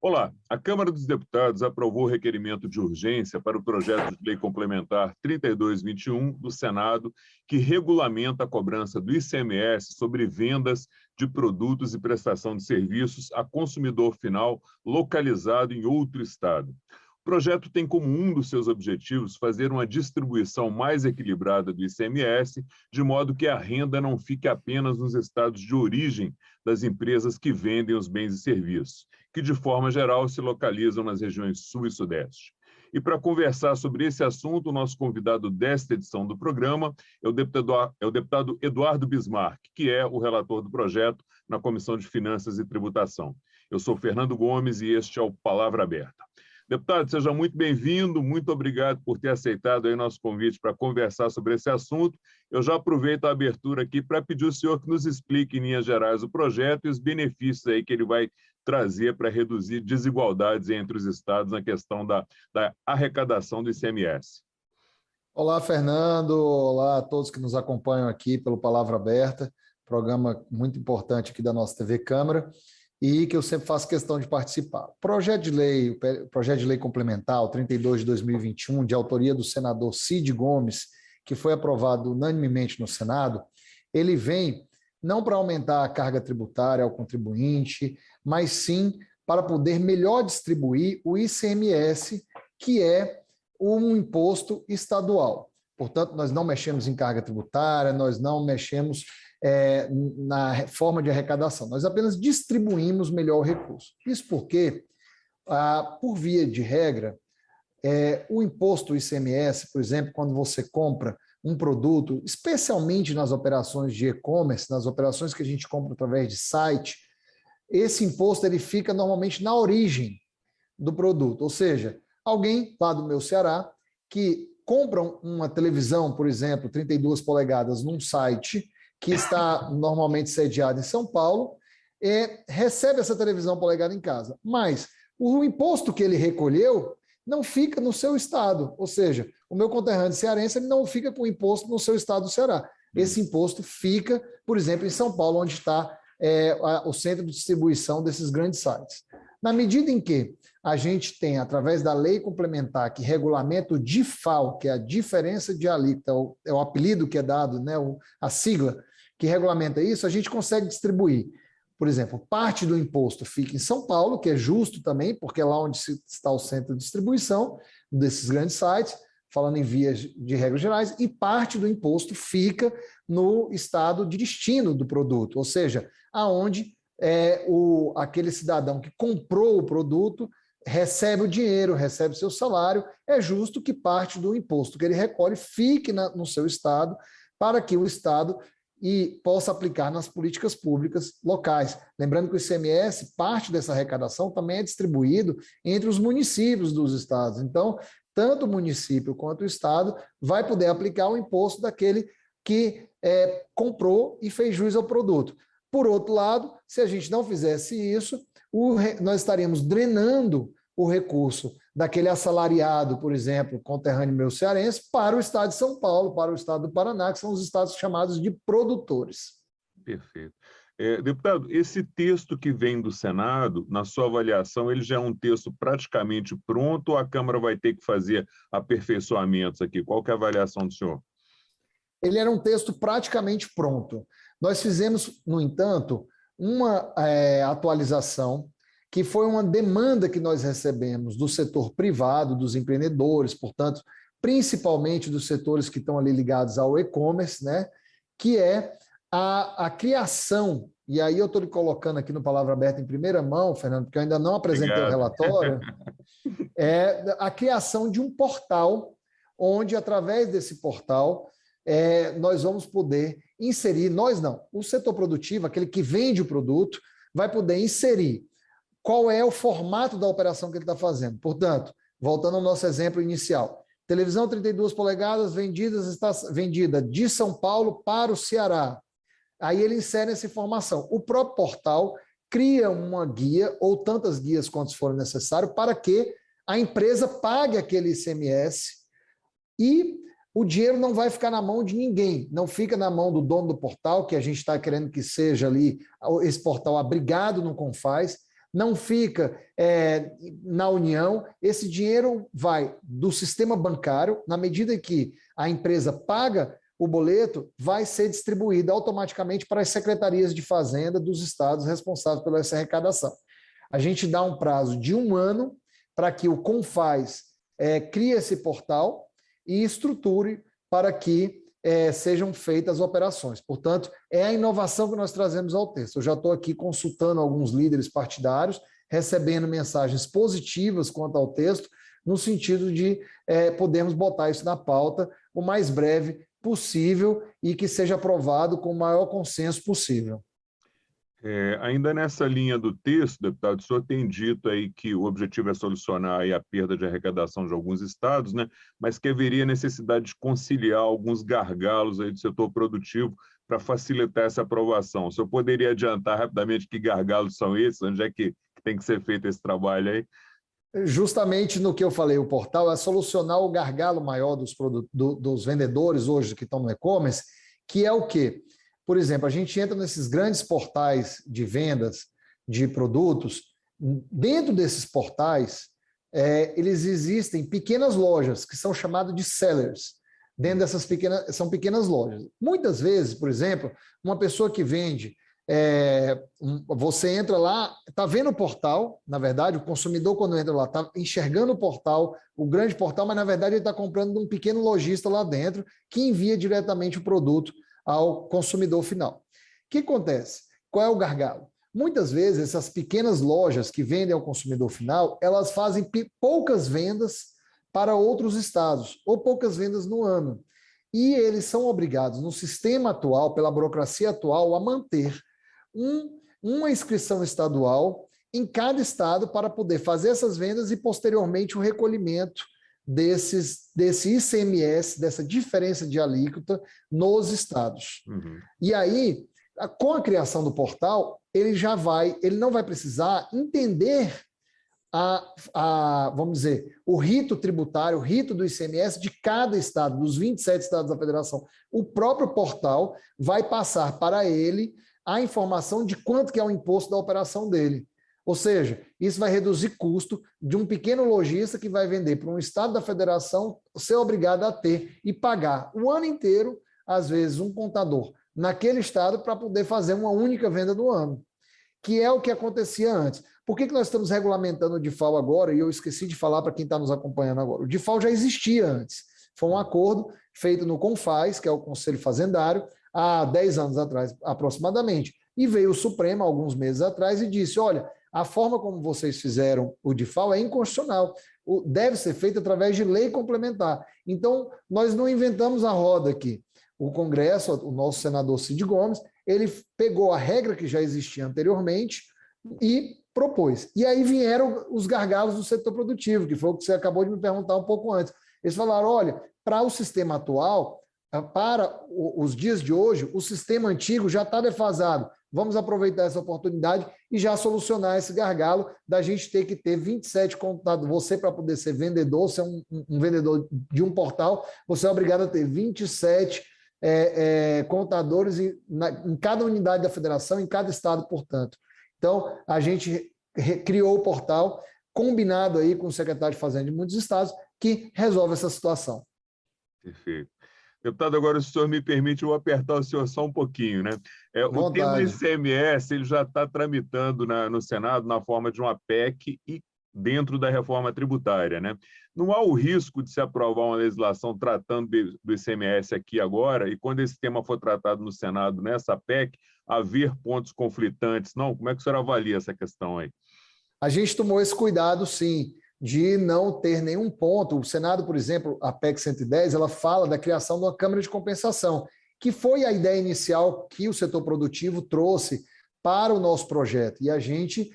Olá, a Câmara dos Deputados aprovou o requerimento de urgência para o projeto de lei complementar 3221 do Senado, que regulamenta a cobrança do ICMS sobre vendas de produtos e prestação de serviços a consumidor final localizado em outro estado. O projeto tem como um dos seus objetivos fazer uma distribuição mais equilibrada do ICMS, de modo que a renda não fique apenas nos estados de origem das empresas que vendem os bens e serviços, que de forma geral se localizam nas regiões Sul e Sudeste. E para conversar sobre esse assunto, o nosso convidado desta edição do programa é o deputado Eduardo Bismarck, que é o relator do projeto na Comissão de Finanças e Tributação. Eu sou Fernando Gomes e este é o Palavra Aberta. Deputado, seja muito bem-vindo, muito obrigado por ter aceitado aí nosso convite para conversar sobre esse assunto. Eu já aproveito a abertura aqui para pedir ao senhor que nos explique em linhas gerais o projeto e os benefícios aí que ele vai trazer para reduzir desigualdades entre os estados na questão da arrecadação do ICMS. Olá, Fernando. Olá a todos que nos acompanham aqui pelo Palavra Aberta, programa muito importante aqui da nossa TV Câmara, e que eu sempre faço questão de participar. O projeto de lei complementar, o 32 de 2021, de autoria do senador Cid Gomes, que foi aprovado unanimemente no Senado, ele vem não para aumentar a carga tributária ao contribuinte, mas sim para poder melhor distribuir o ICMS, que é um imposto estadual. Portanto, nós não mexemos em carga tributária, nós não mexemos na forma de arrecadação, nós apenas distribuímos melhor o recurso. Isso porque, por via de regra, o imposto ICMS, por exemplo, quando você compra um produto, especialmente nas operações de e-commerce, nas operações que a gente compra através de site, esse imposto ele fica normalmente na origem do produto, ou seja, alguém lá do meu Ceará que compra uma televisão, por exemplo, 32 polegadas num site que está normalmente sediado em São Paulo, recebe essa televisão polegada em casa, mas o imposto que ele recolheu não fica no seu estado, ou seja, o meu conterrâneo cearense ele não fica com o imposto no seu estado do Ceará. Esse imposto fica, por exemplo, em São Paulo, onde está o centro de distribuição desses grandes sites. Na medida em que a gente tem, através da lei complementar, que regulamenta o DIFAL, que é a diferença de alíquota, é o apelido que é dado, né, a sigla, que regulamenta isso, a gente consegue distribuir. Por exemplo, parte do imposto fica em São Paulo, que é justo também, porque é lá onde está o centro de distribuição desses grandes sites, falando em vias de regras gerais, e parte do imposto fica no estado de destino do produto, ou seja, aonde aquele cidadão que comprou o produto recebe o dinheiro, recebe seu salário, é justo que parte do imposto que ele recolhe fique no seu estado, para que o estado possa aplicar nas políticas públicas locais. Lembrando que o ICMS, parte dessa arrecadação também é distribuído entre os municípios dos estados. Então, tanto o município quanto o estado vai poder aplicar o imposto daquele que comprou e fez jus ao produto. Por outro lado, se a gente não fizesse isso, nós estaríamos drenando o recurso daquele assalariado, por exemplo, conterrâneo meu cearense, para o estado de São Paulo, para o estado do Paraná, que são os estados chamados de produtores. Perfeito. Deputado, esse texto que vem do Senado, na sua avaliação, ele já é um texto praticamente pronto ou a Câmara vai ter que fazer aperfeiçoamentos aqui? Qual que é a avaliação do senhor? Ele era um texto praticamente pronto. Nós fizemos, no entanto, uma atualização que foi uma demanda que nós recebemos do setor privado, dos empreendedores, portanto, principalmente dos setores que estão ali ligados ao e-commerce, né? Que é a criação, e aí eu estou lhe colocando aqui no Palavra Aberta em primeira mão, Fernando, porque eu ainda não apresentei o relatório, a criação de um portal, onde, através desse portal, nós vamos poder inserir, nós não, o setor produtivo, aquele que vende o produto, vai poder inserir qual é o formato da operação que ele está fazendo. Portanto, voltando ao nosso exemplo inicial, televisão 32 polegadas está vendida de São Paulo para o Ceará. Aí ele insere essa informação. O próprio portal cria uma guia, ou tantas guias quantas forem necessário, para que a empresa pague aquele ICMS e o dinheiro não vai ficar na mão de ninguém, não fica na mão do dono do portal, que a gente está querendo que seja ali esse portal abrigado no CONFAS, não fica na União, esse dinheiro vai do sistema bancário, na medida que a empresa paga o boleto, vai ser distribuído automaticamente para as secretarias de fazenda dos estados responsáveis pela essa arrecadação. A gente dá um prazo de 1 ano para que o Confaz crie esse portal e estruture para que sejam feitas as operações. Portanto, é a inovação que nós trazemos ao texto. Eu já estou aqui consultando alguns líderes partidários, recebendo mensagens positivas quanto ao texto, no sentido de podermos botar isso na pauta o mais breve possível e que seja aprovado com o maior consenso possível. Ainda nessa linha do texto, deputado, o senhor tem dito aí que o objetivo é solucionar aí a perda de arrecadação de alguns estados, né? Mas que haveria necessidade de conciliar alguns gargalos aí do setor produtivo para facilitar essa aprovação. O senhor poderia adiantar rapidamente que gargalos são esses? Onde é que tem que ser feito esse trabalho aí? Justamente no que eu falei, o portal é solucionar o gargalo maior dos vendedores hoje que estão no e-commerce, que é o quê? Por exemplo, a gente entra nesses grandes portais de vendas de produtos, dentro desses portais, eles existem pequenas lojas, que são chamadas de sellers. Dentro dessas são pequenas lojas. Muitas vezes, por exemplo, uma pessoa que vende, você entra lá, está vendo o portal, na verdade, o consumidor quando entra lá está enxergando o portal, o grande portal, mas na verdade ele está comprando de um pequeno lojista lá dentro, que envia diretamente o produto ao consumidor final. O que acontece? Qual é o gargalo? Muitas vezes, essas pequenas lojas que vendem ao consumidor final, elas fazem poucas vendas para outros estados, ou poucas vendas no ano. E eles são obrigados, no sistema atual, pela burocracia atual, a manter uma inscrição estadual em cada estado para poder fazer essas vendas e, posteriormente, o recolhimento desse ICMS, dessa diferença de alíquota nos estados. Uhum. E aí, com a criação do portal, ele não vai precisar entender vamos dizer, o rito tributário, o rito do ICMS de cada estado, dos 27 estados da federação. O próprio portal vai passar para ele a informação de quanto que é o imposto da operação dele. Ou seja, isso vai reduzir custo de um pequeno lojista que vai vender para um estado da federação ser obrigado a ter e pagar o ano inteiro, às vezes, um contador naquele estado para poder fazer uma única venda do ano, que é o que acontecia antes. Por que nós estamos regulamentando o DIFAL agora? E eu esqueci de falar para quem está nos acompanhando agora. O DIFAL já existia antes. Foi um acordo feito no CONFAZ, que é o Conselho Fazendário, há 10 anos atrás, aproximadamente. E veio o Supremo, alguns meses atrás, e disse, olha, a forma como vocês fizeram o DIFAL é inconstitucional, deve ser feito através de lei complementar. Então, nós não inventamos a roda aqui. O Congresso, o nosso senador Cid Gomes, ele pegou a regra que já existia anteriormente e propôs. E aí vieram os gargalos do setor produtivo, que foi o que você acabou de me perguntar um pouco antes. Eles falaram, olha, para o sistema atual, para os dias de hoje, o sistema antigo já está defasado. Vamos aproveitar essa oportunidade e já solucionar esse gargalo da gente ter que ter 27 contados. Você, para poder ser vendedor, ser um vendedor de um portal, você é obrigado a ter 27 contadores em cada unidade da federação, em cada estado, portanto. Então, a gente criou o portal, combinado aí com o secretário de Fazenda de muitos estados, que resolve essa situação. Perfeito. Deputado, agora, se o senhor me permite, eu vou apertar o senhor só um pouquinho, né? O tema ICMS ele já está tramitando no Senado na forma de uma PEC e dentro da reforma tributária, né? Não há o risco de se aprovar uma legislação tratando do ICMS aqui agora e quando esse tema for tratado no Senado nessa PEC, haver pontos conflitantes? Não? Como é que o senhor avalia essa questão aí? A gente tomou esse cuidado, sim, de não ter nenhum ponto. O Senado, por exemplo, a PEC 110, ela fala da criação de uma Câmara de Compensação, que foi a ideia inicial que o setor produtivo trouxe para o nosso projeto. E a gente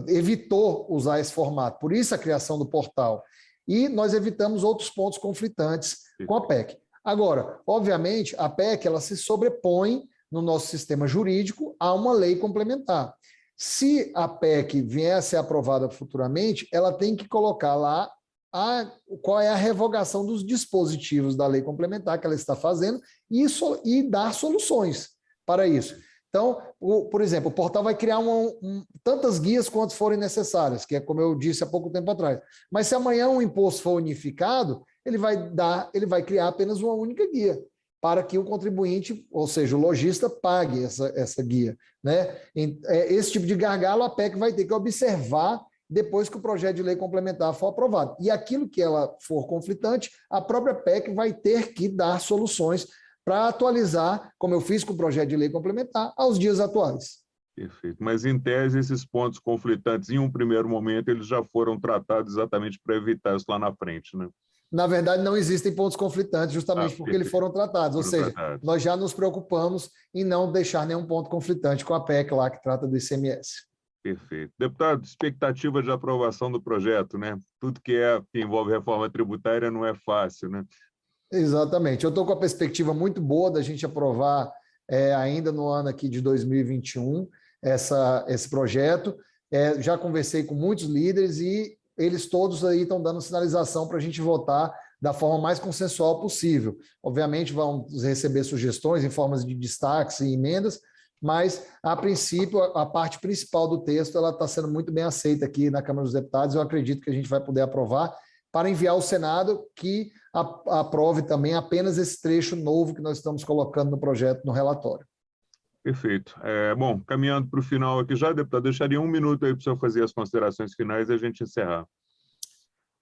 evitou usar esse formato. Por isso a criação do portal. E nós evitamos outros pontos conflitantes com a PEC. Agora, obviamente, a PEC ela se sobrepõe no nosso sistema jurídico a uma lei complementar. Se a PEC vier a ser aprovada futuramente, ela tem que colocar lá qual é a revogação dos dispositivos da lei complementar que ela está fazendo e dar soluções para isso. Então, por exemplo, o portal vai criar tantas guias quantas forem necessárias, que é como eu disse há pouco tempo atrás. Mas se amanhã o imposto for unificado, ele vai criar apenas uma única guia, para que o contribuinte, ou seja, o lojista, pague essa guia, né? Esse tipo de gargalo a PEC vai ter que observar depois que o projeto de lei complementar for aprovado. E aquilo que ela for conflitante, a própria PEC vai ter que dar soluções para atualizar, como eu fiz com o projeto de lei complementar, aos dias atuais. Perfeito. Mas, em tese, esses pontos conflitantes, em um primeiro momento, eles já foram tratados exatamente para evitar isso lá na frente, né? Na verdade, não existem pontos conflitantes, justamente porque eles foram tratados. Ou seja, nós já nos preocupamos em não deixar nenhum ponto conflitante com a PEC lá que trata do ICMS. Perfeito. Deputado, expectativa de aprovação do projeto, né? Tudo que envolve reforma tributária não é fácil, né? Exatamente. Eu estou com a perspectiva muito boa da gente aprovar ainda no ano aqui de 2021 esse projeto. Já conversei com muitos líderes e eles todos aí estão dando sinalização para a gente votar da forma mais consensual possível. Obviamente vamos receber sugestões em formas de destaques e emendas, mas, a princípio, a parte principal do texto ela está sendo muito bem aceita aqui na Câmara dos Deputados. Eu acredito que a gente vai poder aprovar para enviar ao Senado que aprove também apenas esse trecho novo que nós estamos colocando no projeto, no relatório. Perfeito. Bom, caminhando para o final aqui já, deputado, deixaria um minuto aí para o senhor fazer as considerações finais e a gente encerrar.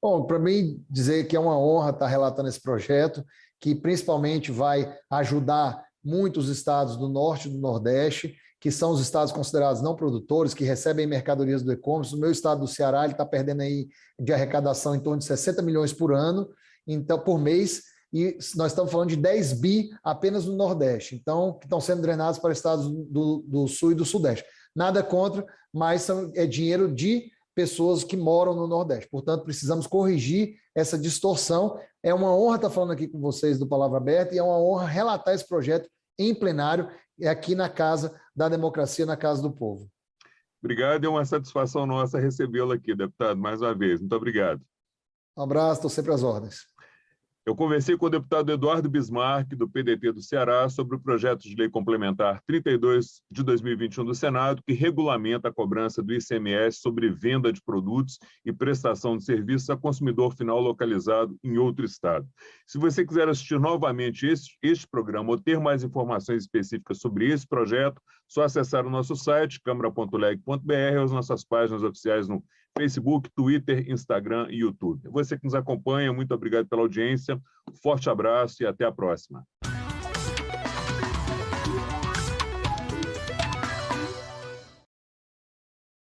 Bom, para mim dizer que é uma honra estar relatando esse projeto, que principalmente vai ajudar muitos estados do Norte e do Nordeste, que são os estados considerados não produtores, que recebem mercadorias do e-commerce. O meu estado do Ceará está perdendo aí de arrecadação em torno de 60 milhões por ano, então por mês, e nós estamos falando de 10 bi apenas no Nordeste, então que estão sendo drenados para estados do Sul e do Sudeste. Nada contra, mas é dinheiro de pessoas que moram no Nordeste. Portanto, precisamos corrigir essa distorção. É uma honra estar falando aqui com vocês do Palavra Aberta e é uma honra relatar esse projeto em plenário, aqui na Casa da Democracia, na Casa do Povo. Obrigado, é uma satisfação nossa recebê-lo aqui, deputado, mais uma vez. Muito obrigado. Um abraço, estou sempre às ordens. Eu conversei com o deputado Eduardo Bismarck, do PDT do Ceará, sobre o projeto de lei complementar 32 de 2021 do Senado, que regulamenta a cobrança do ICMS sobre venda de produtos e prestação de serviços a consumidor final localizado em outro estado. Se você quiser assistir novamente este programa ou ter mais informações específicas sobre esse projeto, só acessar o nosso site, câmara.leg.br, ou as nossas páginas oficiais no Facebook, Twitter, Instagram e YouTube. Você que nos acompanha, muito obrigado pela audiência, forte abraço e até a próxima.